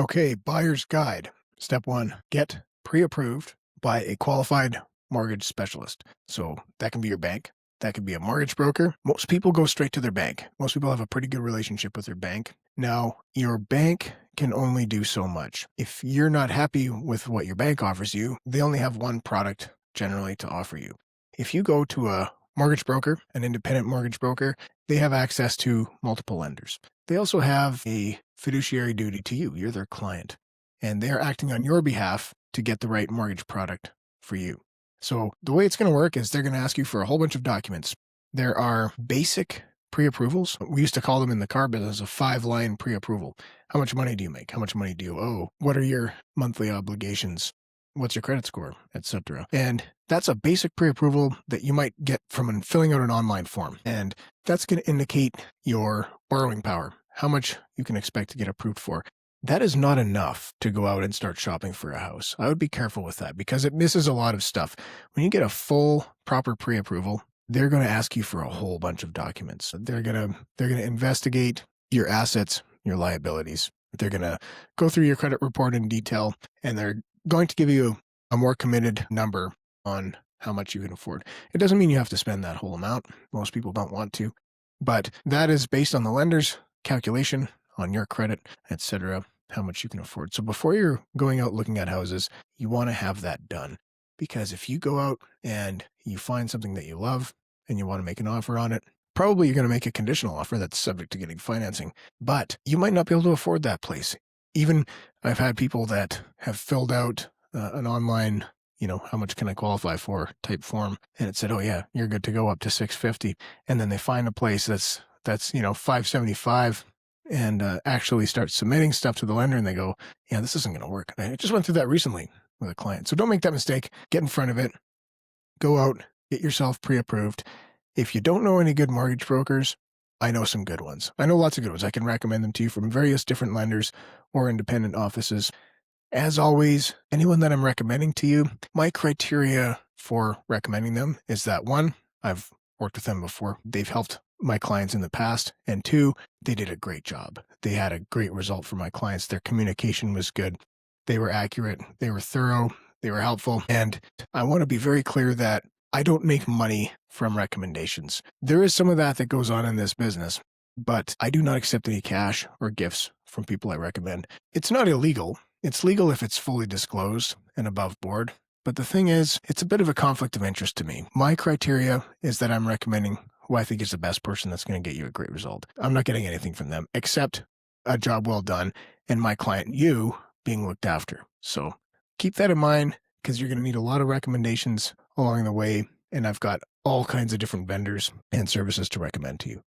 Okay, buyer's guide. Step one, get pre-approved by a qualified mortgage specialist. So that can be your bank. That could be a mortgage broker. Most people go straight to their bank. Most people have a pretty good relationship with their bank. Now, your bank can only do so much. If you're not happy with what your bank offers you, they only have one product generally to offer you. If you go to a mortgage broker, an independent mortgage broker, they have access to multiple lenders. They also have a fiduciary duty to you. You're their client, and they're acting on your behalf to get the right mortgage product for you. So the way it's going to work is they're going to ask you for a whole bunch of documents. There are basic pre-approvals. We used to call them in the car business a 5-line pre-approval. How much money do you make? How much money do you owe? What are your monthly obligations? What's your credit score, etc. And that's a basic pre-approval that you might get from filling out an online form. And that's going to indicate your borrowing power, how much you can expect to get approved for. That is not enough to go out and start shopping for a house. I would be careful with that because it misses a lot of stuff. When you get a full, proper pre-approval, they're going to ask you for a whole bunch of documents. They're going to investigate your assets, your liabilities. They're going to go through your credit report in detail, and they're going to give you a more committed number on how much you can afford. It doesn't mean you have to spend that whole amount. Most people don't want to, but that is based on the lender's calculation on your credit, etc., how much you can afford. So before you're going out looking at houses, you want to have that done, because if you go out and you find something that you love and you want to make an offer on it, probably you're going to make a conditional offer that's subject to getting financing, but you might not be able to afford that place. Even I've had people that have filled out an online, how much can I qualify for type form, and it said, oh yeah, you're good to go up to 650, and then they find a place that's 575 and actually start submitting stuff to the lender, and they go, yeah, this isn't going to work. I just went through that recently with a client. So don't make that mistake. Get in front of it. Go out, get yourself pre-approved. If you don't know any good mortgage brokers, I know some good ones. I know lots of good ones. I can recommend them to you from various different lenders or independent offices. As always, anyone that I'm recommending to you, my criteria for recommending them is that 1, I've worked with them before. They've helped my clients in the past. And 2, they did a great job. They had a great result for my clients. Their communication was good. They were accurate. They were thorough. They were helpful. And I want to be very clear that I don't make money from recommendations. There is some of that goes on in this business, but I do not accept any cash or gifts from people I recommend. It's not illegal. It's legal if it's fully disclosed and above board. But the thing is, it's a bit of a conflict of interest to me. My criteria is that I'm recommending who I think is the best person that's going to get you a great result. I'm not getting anything from them except a job well done and my client, you, being looked after. So keep that in mind, because you're going to need a lot of recommendations along the way. And I've got all kinds of different vendors and services to recommend to you.